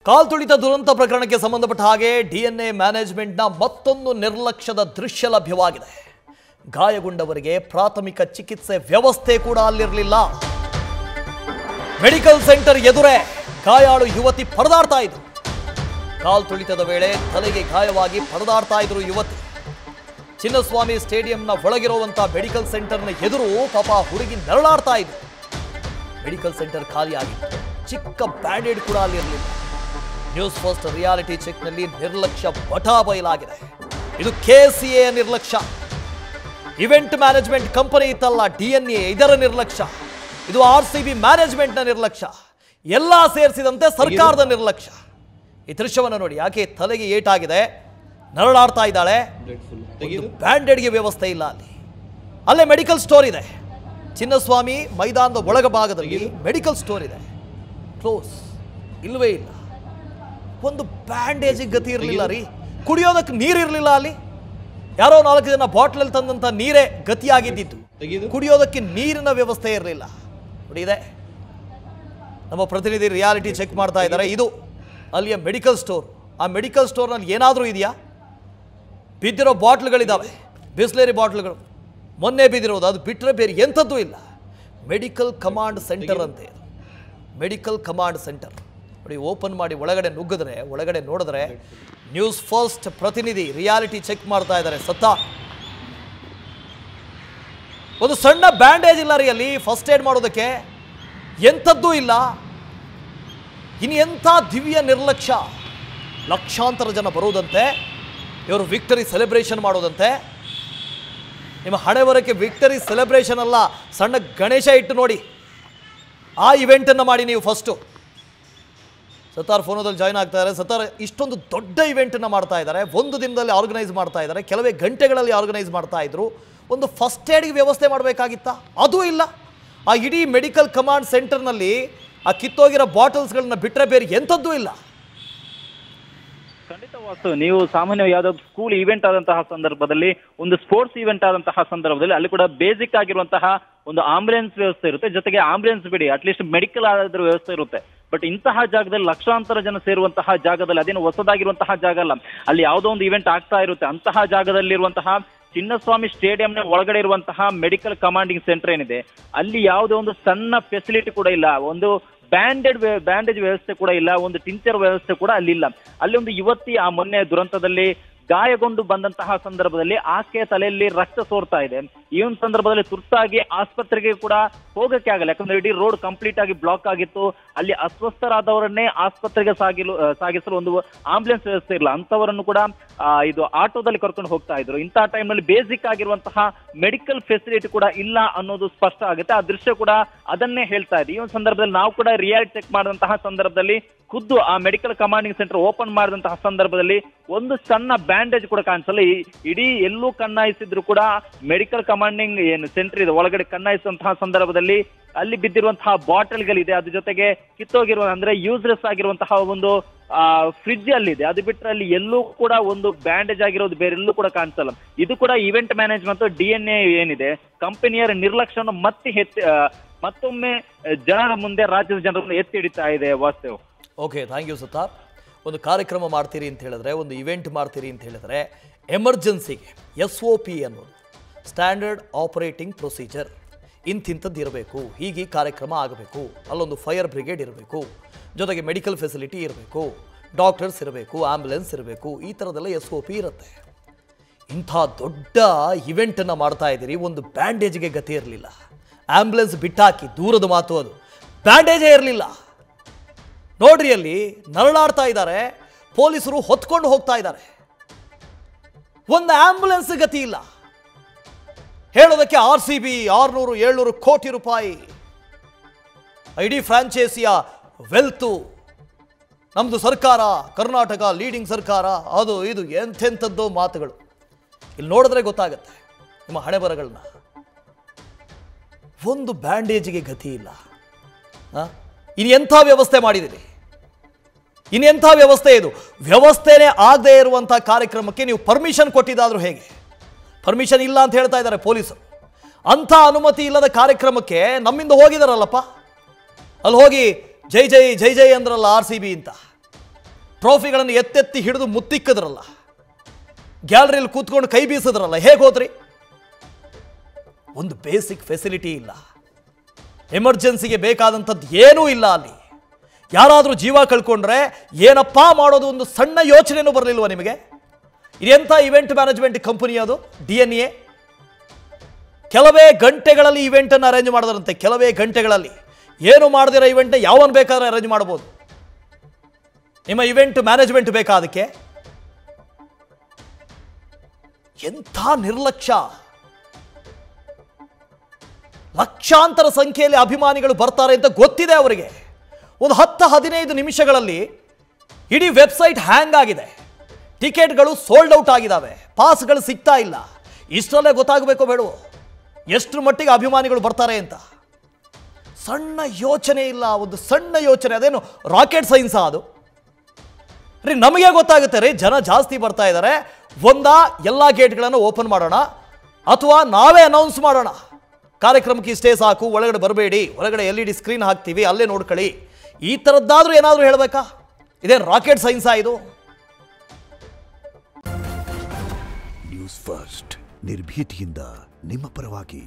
ಕಾಲ್ ತುಳಿತ ದುರಂತ ಪ್ರಕರಣಕ್ಕೆ ಸಂಬಂಧಪಟ್ಟ ಹಾಗೆ ಡಿಎನ್ಎ ಮ್ಯಾನೇಜ್ಮೆಂಟ್ನ ಮತ್ತೊಂದು ನಿರ್ಲಕ್ಷ್ಯದ ದೃಶ್ಯ ಲಭ್ಯವಾಗಿದೆ. ಗಾಯಗೊಂಡವರಿಗೆ ಪ್ರಾಥಮಿಕ ಚಿಕಿತ್ಸೆ ವ್ಯವಸ್ಥೆ ಕೂಡ ಅಲ್ಲಿರಲಿಲ್ಲ. ಮೆಡಿಕಲ್ ಸೆಂಟರ್ ಎದುರೇ ಗಾಯಾಳು ಯುವತಿ ಪರದಾಡ್ತಾ ಇದ್ರು. ಕಾಲ್ ತುಳಿತದ ವೇಳೆ ತಲೆಗೆ ಗಾಯವಾಗಿ ಪರದಾಡ್ತಾ ಇದ್ರು ಯುವತಿ. ಚಿನ್ನಸ್ವಾಮಿ ಸ್ಟೇಡಿಯಂನ ಒಳಗಿರುವಂತಹ ಮೆಡಿಕಲ್ ಸೆಂಟರ್ನ ಎದುರು ಪಾಪ ಹುಡುಗಿ ನರಳಾಡ್ತಾ ಇದ್ರು. ಮೆಡಿಕಲ್ ಸೆಂಟರ್ ಖಾಲಿಯಾಗಿತ್ತು. ಚಿಕ್ಕ ಬ್ಯಾಂಡೇಡ್ ಕೂಡ ಅಲ್ಲಿರಲಿಲ್ಲ. ನ್ಯೂಸ್ ಫಸ್ಟ್ ರಿಯಾಲಿಟಿ ಚೆಕ್ನಲ್ಲಿ ನಿರ್ಲಕ್ಷ್ಯ ಬಟಾ ಬಯಲಾಗಿದೆ. ಇದು ಕೆಸಿಎ ನಿರ್ಲಕ್ಷ್ಯ. ಇವೆಂಟ್ ಮ್ಯಾನೇಜ್ಮೆಂಟ್ ಕಂಪನಿ ಇತ್ತಲ್ಲ ಡಿಎನ್ಎ, ಇದರ ನಿರ್ಲಕ್ಷ್ಯ. ಇದು ಆರ್ಸಿಬಿ ಮ್ಯಾನೇಜ್ಮೆಂಟ್ನ ನಿರ್ಲಕ್ಷ್ಯ. ಎಲ್ಲ ಸೇರಿಸಿದಂತೆ ಸರ್ಕಾರದ ನಿರ್ಲಕ್ಷ್ಯ. ಈ ದೃಶ್ಯವನ್ನು ನೋಡಿ. ಯಾಕೆ ತಲೆಗೆ ಏಟಾಗಿದೆ, ನರಳಾಡ್ತಾ ಇದ್ದಾಳೆ. ಬ್ಯಾಂಡೇಡ್ಗೆ ವ್ಯವಸ್ಥೆ ಇಲ್ಲ. ಅಲ್ಲೇ ಮೆಡಿಕಲ್ ಸ್ಟೋರ್ ಇದೆ. ಚಿನ್ನಸ್ವಾಮಿ ಮೈದಾನದ ಒಳಗ ಭಾಗದಲ್ಲಿ ಮೆಡಿಕಲ್ ಸ್ಟೋರ್ ಇದೆ. ಕ್ಲೋಸ್, ಇಲ್ಲವೇ ಇಲ್ಲ. ಒಂದು ಬ್ಯಾಂಡೇಜಿಗೆ ಗತಿ ಇರಲಿಲ್ಲ ರೀ. ಕುಡಿಯೋದಕ್ಕೆ ನೀರಿರಲಿಲ್ಲ. ಅಲ್ಲಿ ಯಾರೋ 4 ಜನ ಬಾಟ್ಲಲ್ಲಿ ತಂದಂಥ ನೀರೇ ಗತಿಯಾಗಿದ್ದಿತ್ತು. ಕುಡಿಯೋದಕ್ಕೆ ನೀರಿನ ವ್ಯವಸ್ಥೆ ಇರಲಿಲ್ಲ. ನೋಡಿ, ಇದೆ ನಮ್ಮ ಪ್ರತಿನಿಧಿ ರಿಯಾಲಿಟಿ ಚೆಕ್ ಮಾಡ್ತಾ ಇದ್ದಾರೆ. ಇದು ಅಲ್ಲಿಯ ಮೆಡಿಕಲ್ ಸ್ಟೋರ್. ಆ ಮೆಡಿಕಲ್ ಸ್ಟೋರ್ನಲ್ಲಿ ಏನಾದರೂ ಇದೆಯಾ? ಬಿದ್ದಿರೋ ಬಾಟ್ಲ್ಗಳಿದ್ದಾವೆ, ಬಿಸ್ಲೇರಿ ಬಾಟ್ಲ್ಗಳು ಮೊನ್ನೆ ಬಿದ್ದಿರೋದು. ಅದು ಬಿಟ್ಟರೆ ಬೇರೆ ಎಂಥದ್ದೂ ಇಲ್ಲ. ಮೆಡಿಕಲ್ ಕಮಾಂಡ್ ಸೆಂಟರ್ ಅಂತೆ. ಮೆಡಿಕಲ್ ಕಮಾಂಡ್ ಸೆಂಟರ್ ನೋಡಿ. ಓಪನ್ ಮಾಡಿ ಒಳಗಡೆ ನುಗ್ಗಿದ್ರೆ, ಒಳಗಡೆ ನೋಡಿದ್ರೆ ನ್ಯೂಸ್ ಫಸ್ಟ್ ಪ್ರತಿನಿಧಿ ರಿಯಾಲಿಟಿ ಚೆಕ್ ಮಾಡ್ತಾ ಇದ್ದಾರೆ. ಸತ್ತಾರ್ ಒಂದು ಸಣ್ಣ ಬ್ಯಾಂಡೇಜ್ ಇಲ್ಲ ರೀ ಅಲ್ಲಿ. ಫಸ್ಟ್ ಏಡ್ ಮಾಡೋದಕ್ಕೆ ಎಂಥದ್ದೂ ಇಲ್ಲ. ಇನ್ನು ಎಂಥ ದಿವ್ಯ ನಿರ್ಲಕ್ಷ್ಯ. ಲಕ್ಷಾಂತರ ಜನ ಬರೋದಂತೆ, ಇವರು ವಿಕ್ಟರಿ ಸೆಲೆಬ್ರೇಷನ್ ಮಾಡೋದಂತೆ. ನಿಮ್ಮ ಹಣೆ ಬರೋಕ್ಕೆ ವಿಕ್ಟರಿ ಸೆಲೆಬ್ರೇಷನ್ ಅಲ್ಲ, ಸಣ್ಣ ಗಣೇಶ ಇಟ್ಟು ನೋಡಿ ಆ ಇವೆಂಟನ್ನು ಮಾಡಿ ನೀವು ಫಸ್ಟು. ಸತ್ತಾರ್ ಫೋನದಲ್ಲಿ ಜಾಯ್ನ್ ಆಗ್ತಾ ಇದ್ದಾರೆ. ಸತ್ತಾರ್, ಇಷ್ಟೊಂದು ದೊಡ್ಡ ಇವೆಂಟನ್ನು ಮಾಡ್ತಾ ಇದ್ದಾರೆ, ಒಂದು ದಿನದಲ್ಲಿ ಆರ್ಗನೈಸ್ ಮಾಡ್ತಾ ಇದ್ದಾರೆ, ಕೆಲವೇ ಗಂಟೆಗಳಲ್ಲಿ ಆರ್ಗನೈಸ್ ಮಾಡ್ತಾ ಇದ್ರು. ಒಂದು ಫಸ್ಟ್ ಏಡ್ಗೆ ವ್ಯವಸ್ಥೆ ಮಾಡಬೇಕಾಗಿತ್ತಾ? ಅದೂ ಇಲ್ಲ. ಆ ಇಡೀ ಮೆಡಿಕಲ್ ಕಮಾಂಡ್ ಸೆಂಟರ್ನಲ್ಲಿ ಆ ಕಿತ್ತೋಗಿರೋ ಬಾಟಲ್ಸ್ಗಳನ್ನ ಬಿಟ್ಟರೆ ಬೇರೆ ಎಂಥದ್ದೂ ಇಲ್ಲ. ಖಂಡಿತ ವಾಸ್ತು, ನೀವು ಸಾಮಾನ್ಯವಾಗಿ ಯಾವುದಾದ್ರು ಸ್ಕೂಲ್ ಈವೆಂಟ್ ಆದಂತಹ ಸಂದರ್ಭದಲ್ಲಿ, ಒಂದು ಸ್ಪೋರ್ಟ್ಸ್ ಈವೆಂಟ್ ಆದಂತಹ ಸಂದರ್ಭದಲ್ಲಿ ಅಲ್ಲಿ ಕೂಡ ಬೇಸಿಕ್ ಆಗಿರುವಂತಹ ಒಂದು ಆಂಬುಲೆನ್ಸ್ ವ್ಯವಸ್ಥೆ ಇರುತ್ತೆ. ಜೊತೆಗೆ ಆಂಬುಲೆನ್ಸ್ ಬಿಡಿ, ಅಟ್ಲೀಸ್ಟ್ ಮೆಡಿಕಲ್ ಆದ್ರ ವ್ಯವಸ್ಥೆ ಇರುತ್ತೆ. ಬಟ್ ಇಂತಹ ಜಾಗದಲ್ಲಿ ಲಕ್ಷಾಂತರ ಜನ ಸೇರುವಂತಹ ಜಾಗದಲ್ಲಿ, ಅದೇನು ಹೊಸದಾಗಿರುವಂತಹ ಜಾಗ ಅಲ್ಲ, ಅಲ್ಲಿ ಯಾವುದೋ ಒಂದು ಇವೆಂಟ್ ಆಗ್ತಾ ಇರುತ್ತೆ. ಅಂತಹ ಜಾಗದಲ್ಲಿರುವಂತಹ ಚಿನ್ನಸ್ವಾಮಿ ಸ್ಟೇಡಿಯಂನ ಒಳಗಡೆ ಇರುವಂತಹ ಮೆಡಿಕಲ್ ಕಮಾಂಡಿಂಗ್ ಸೆಂಟರ್ ಏನಿದೆ, ಅಲ್ಲಿ ಯಾವುದೇ ಒಂದು ಸಣ್ಣ ಫೆಸಿಲಿಟಿ ಕೂಡ ಇಲ್ಲ. ಒಂದು ಬ್ಯಾಂಡೇಜ್ ವ್ಯವಸ್ಥೆ ಕೂಡ ಇಲ್ಲ. ಒಂದು ಟಿಂಚರ್ ವ್ಯವಸ್ಥೆ ಕೂಡ ಅಲ್ಲಿಲ್ಲ. ಅಲ್ಲಿ ಒಂದು ಯುವತಿ ಆ ಮೊನ್ನೆ ದುರಂತದಲ್ಲಿ ಗಾಯಗೊಂಡು ಬಂದಂತಹ ಸಂದರ್ಭದಲ್ಲಿ ಆಕೆಯ ತಲೆಯಲ್ಲಿ ರಕ್ತ ಸೋರ್ತಾ ಇದೆ. ಈ ಒಂದು ಸಂದರ್ಭದಲ್ಲಿ ತುರ್ತಾಗಿ ಆಸ್ಪತ್ರೆಗೆ ಕೂಡ ಹೋಗಕ್ಕೆ ಆಗಲ್ಲ. ಯಾಕಂದ್ರೆ ಇಡೀ ರೋಡ್ ಕಂಪ್ಲೀಟ್ ಆಗಿ ಬ್ಲಾಕ್ ಆಗಿತ್ತು. ಅಲ್ಲಿ ಅಸ್ವಸ್ಥರಾದವರನ್ನೇ ಆಸ್ಪತ್ರೆಗೆ ಸಾಗಿಸಲು ಒಂದು ಆಂಬುಲೆನ್ಸ್ ವ್ಯವಸ್ಥೆ ಇಲ್ಲ. ಅಂತವರನ್ನು ಕೂಡ ಇದು ಆಟೋದಲ್ಲಿ ಕರ್ಕೊಂಡು ಹೋಗ್ತಾ ಇದ್ರು. ಇಂತಹ ಟೈಮ್ನಲ್ಲಿ ಬೇಸಿಕ್ ಆಗಿರುವಂತಹ ಮೆಡಿಕಲ್ ಫೆಸಿಲಿಟಿ ಕೂಡ ಇಲ್ಲ ಅನ್ನೋದು ಸ್ಪಷ್ಟ ಆಗುತ್ತೆ. ಆ ದೃಶ್ಯ ಕೂಡ ಅದನ್ನೇ ಹೇಳ್ತಾ ಇದೆ. ಈ ಒಂದು ಸಂದರ್ಭದಲ್ಲಿ ನಾವು ಕೂಡ ರಿಯಾಲಿಟಿ ಚೆಕ್ ಮಾಡಿದಂತಹ ಸಂದರ್ಭದಲ್ಲಿ ಖುದ್ದು ಆ ಮೆಡಿಕಲ್ ಕಮಾಂಡಿಂಗ್ ಸೆಂಟರ್ ಓಪನ್ ಮಾಡಿದಂತಹ ಸಂದರ್ಭದಲ್ಲಿ ಒಂದು ಸಣ್ಣ ಬ್ಯಾಂಡೇಜ್ ಕೂಡ ಕಾಣಿಸಲ್ಲ. ಈ ಎಲ್ಲೂ ಕಣ್ಣಾಯಿಸಿದ್ರು ಕೂಡ ಮೆಡಿಕಲ್ ಕಮಾಂಡಿಂಗ್ ಏನು ಸೆಂಟರ್ ಇದೆ ಒಳಗಡೆ ಕಣ್ಣಾಯಿಸುವಂತಹ ಸಂದರ್ಭದಲ್ಲಿ ಅಲ್ಲಿ ಬಿದ್ದಿರುವಂತಹ ಬಾಟಲ್ಗಳಿದೆ. ಅದ್ರ ಜೊತೆಗೆ ಕಿತ್ತೋಗಿರುವ ಅಂದ್ರೆ ಯೂಸ್ಲೆಸ್ ಆಗಿರುವಂತಹ ಒಂದು ಫ್ರಿಡ್ಜ್ ಅಲ್ಲಿದೆ. ಅದು ಬಿಟ್ಟರೆ ಅಲ್ಲಿ ಎಲ್ಲೂ ಕೂಡ ಒಂದು ಬ್ಯಾಂಡೇಜ್ ಆಗಿರೋದು ಬೇರೆಲ್ಲೂ ಕೂಡ ಕಾಣಿಸಲ್ಲ. ಇದು ಕೂಡ ಇವೆಂಟ್ ಮ್ಯಾನೇಜ್ಮೆಂಟ್ ಡಿಎನ್ಎ ಏನಿದೆ ಕಂಪನಿಯರ ನಿರ್ಲಕ್ಷ್ಯವನ್ನು ಮತ್ತೊಮ್ಮೆ ಜನರ ಮುಂದೆ, ರಾಜ್ಯದ ಜನರನ್ನು ಎತ್ತಿ ಹಿಡಿತಾ ಇದೆ. ವಾಸ್ತವ. ಓಕೆ, ಥ್ಯಾಂಕ್ ಯು ಸತ್ತಾರ್. ಒಂದು ಕಾರ್ಯಕ್ರಮ ಮಾಡ್ತೀರಿ ಅಂತ ಹೇಳಿದ್ರೆ, ಒಂದು ಇವೆಂಟ್ ಮಾಡ್ತೀರಿ ಅಂತ ಹೇಳಿದ್ರೆ, ಎಮರ್ಜೆನ್ಸಿಗೆ SOP ಅನ್ನೋದು ಸ್ಟ್ಯಾಂಡರ್ಡ್ ಆಪರೇಟಿಂಗ್ ಪ್ರೊಸೀಜರ್ ಇಂತಿಂಥದ್ದು ಇರಬೇಕು. ಹೀಗೆ ಕಾರ್ಯಕ್ರಮ ಆಗಬೇಕು. ಅಲ್ಲೊಂದು ಫೈರ್ ಬ್ರಿಗೇಡ್ ಇರಬೇಕು, ಜೊತೆಗೆ ಮೆಡಿಕಲ್ ಫೆಸಿಲಿಟಿ ಇರಬೇಕು, ಡಾಕ್ಟರ್ಸ್ ಇರಬೇಕು, ಆಂಬ್ಯುಲೆನ್ಸ್ ಇರಬೇಕು. ಈ ಥರದ್ದೆಲ್ಲ SOP ಇರುತ್ತೆ. ಇಂಥ ದೊಡ್ಡ ಇವೆಂಟನ್ನು ಮಾಡ್ತಾ ಇದ್ದೀರಿ, ಒಂದು ಬ್ಯಾಂಡೇಜ್ಗೆ ಗತಿ ಇರಲಿಲ್ಲ. ಆಂಬ್ಯುಲೆನ್ಸ್ ಬಿಟ್ಟಾಕಿ, ದೂರದ ಮಾತು, ಅದು ಬ್ಯಾಂಡೇಜೇ ಇರಲಿಲ್ಲ. ನೋಡ್ರಿ, ಅಲ್ಲಿ ನರಳಾಡ್ತಾ ಇದ್ದಾರೆ. ಪೊಲೀಸರು ಹೊತ್ಕೊಂಡು ಹೋಗ್ತಾ ಇದ್ದಾರೆ. ಒಂದು ಆಂಬ್ಯುಲೆನ್ಸ್ ಗತಿ ಇಲ್ಲ. ಹೇಳೋದಕ್ಕೆ RCB 600-700 ಕೋಟಿ ರೂಪಾಯಿ ಇಡೀ ಫ್ರಾಂಚೈಸಿಯ ವೆಲ್ತು, ನಮ್ಮದು ಸರ್ಕಾರ, ಕರ್ನಾಟಕ ಲೀಡಿಂಗ್ ಸರ್ಕಾರ, ಅದು ಇದು ಎಂಥೆಂಥದ್ದೋ ಮಾತುಗಳು. ಇಲ್ಲಿ ನೋಡಿದ್ರೆ ಗೊತ್ತಾಗತ್ತೆ ನಿಮ್ಮ ಹಣೆ ಬರಗಳನ್ನ. ಒಂದು ಬ್ಯಾಂಡೇಜ್ಗೆ ಗತಿ ಇಲ್ಲ. ಇನ್ನೆಂಥ ವ್ಯವಸ್ಥೆ ಮಾಡಿದ್ದೀರಿ? ಇನ್ನೆಂಥ ವ್ಯವಸ್ಥೆ ಇದು? ವ್ಯವಸ್ಥೆನೇ ಆಗದೆ ಇರುವಂಥ ಕಾರ್ಯಕ್ರಮಕ್ಕೆ ನೀವು ಪರ್ಮಿಷನ್ ಕೊಟ್ಟಿದ್ದಾದರೂ ಹೇಗೆ? ಪರ್ಮಿಷನ್ ಇಲ್ಲ ಅಂತ ಹೇಳ್ತಾ ಇದ್ದಾರೆ ಪೊಲೀಸರು. ಅಂಥ ಅನುಮತಿ ಇಲ್ಲದ ಕಾರ್ಯಕ್ರಮಕ್ಕೆ ನಮ್ಮಿಂದ ಹೋಗಿದಾರಲ್ಲಪ್ಪ. ಅಲ್ಲಿ ಹೋಗಿ ಜೈ ಜೈ ಜೈ ಜೈ ಅಂದ್ರಲ್ಲ RCB ಅಂತ. ಟ್ರೋಫಿಗಳನ್ನು ಎತ್ತೆತ್ತಿ ಹಿಡಿದು ಮುತ್ತಿಕ್ಕದ್ರಲ್ಲ, ಗ್ಯಾಲರಿಯಲ್ಲಿ ಕೂತ್ಕೊಂಡು ಕೈ ಬೀಸಿದ್ರಲ್ಲ, ಹೇಗೆ ಹೋದ್ರಿ? ಒಂದು ಬೇಸಿಕ್ ಫೆಸಿಲಿಟಿ ಇಲ್ಲ, ಎಮರ್ಜೆನ್ಸಿಗೆ ಬೇಕಾದಂಥದ್ದು ಏನೂ ಇಲ್ಲ. ಅಲ್ಲಿ ಯಾರಾದರೂ ಜೀವ ಕಳ್ಕೊಂಡ್ರೆ ಏನಪ್ಪ ಮಾಡೋದು ಒಂದು ಸಣ್ಣ ಯೋಚನೆಯೂ ಬರಲಿಲ್ವ ನಿಮಗೆ? ಇದೆಂಥ ಇವೆಂಟ್ ಮ್ಯಾನೇಜ್ಮೆಂಟ್ ಕಂಪನಿ ಅದು DNA? ಕೆಲವೇ ಗಂಟೆಗಳಲ್ಲಿ ಇವೆಂಟನ್ನು ಅರೇಂಜ್ ಮಾಡಿದ್ರಂತೆ, ಕೆಲವೇ ಗಂಟೆಗಳಲ್ಲಿ. ಏನು ಮಾಡದಿರೋ ಇವೆಂಟ್ ಯಾವನ್ ಬೇಕಾದ್ರೆ ಅರೇಂಜ್ ಮಾಡ್ಬೋದು. ನಿಮ್ಮ ಇವೆಂಟ್ ಮ್ಯಾನೇಜ್ಮೆಂಟ್ ಬೇಕಾ ಅದಕ್ಕೆ? ಎಂಥ ನಿರ್ಲಕ್ಷ್ಯ! ಲಕ್ಷಾಂತರ ಸಂಖ್ಯೆಯಲ್ಲಿ ಅಭಿಮಾನಿಗಳು ಬರ್ತಾರೆ ಅಂತ ಗೊತ್ತಿದೆ ಅವರಿಗೆ. ಒಂದು 10-15 ನಿಮಿಷಗಳಲ್ಲಿ ಇಡೀ ವೆಬ್ಸೈಟ್ ಹ್ಯಾಂಗ್ ಆಗಿದೆ, ಟಿಕೆಟ್ಗಳು ಸೋಲ್ಡ್ ಔಟ್ ಆಗಿದ್ದಾವೆ, ಪಾಸ್ಗಳು ಸಿಗ್ತಾ ಇಲ್ಲ. ಇಷ್ಟರಲ್ಲೇ ಗೊತ್ತಾಗಬೇಕು ಬೇಡವೋ ಎಷ್ಟು ಮಟ್ಟಿಗೆ ಅಭಿಮಾನಿಗಳು ಬರ್ತಾರೆ ಅಂತ? ಸಣ್ಣ ಯೋಚನೆ ಇಲ್ಲ, ಒಂದು ಸಣ್ಣ ಯೋಚನೆ. ಅದೇನು ರಾಕೆಟ್ ಸೈನ್ಸಾ ಅದು? ರೀ ನಮಗೆ ಗೊತ್ತಾಗುತ್ತೆ ರೀ, ಜನ ಜಾಸ್ತಿ ಬರ್ತಾ ಇದ್ದಾರೆ, ಎಲ್ಲ ಗೇಟ್ಗಳನ್ನು ಓಪನ್ ಮಾಡೋಣ, ಅಥವಾ ನಾವೇ ಅನೌನ್ಸ್ ಮಾಡೋಣ, ಕಾರ್ಯಕ್ರಮಕ್ಕೆ ಇಷ್ಟೇ ಸಾಕು, ಒಳಗಡೆ ಬರಬೇಡಿ, ಹೊರಗಡೆ LED ಸ್ಕ್ರೀನ್ ಹಾಕ್ತೀವಿ, ಅಲ್ಲೇ ನೋಡ್ಕೊಳ್ಳಿ. ಈ ಥರದ್ದಾದ್ರೂ ಏನಾದರೂ ಹೇಳಬೇಕಾ? ಇದೇನು ರಾಕೆಟ್ ಸೈನ್ಸಾ ಇದು? ನ್ಯೂಸ್ ಫಸ್ಟ್, ನಿರ್ಭೀತಿಯಿಂದ ನಿಮ್ಮ ಪರವಾಗಿ.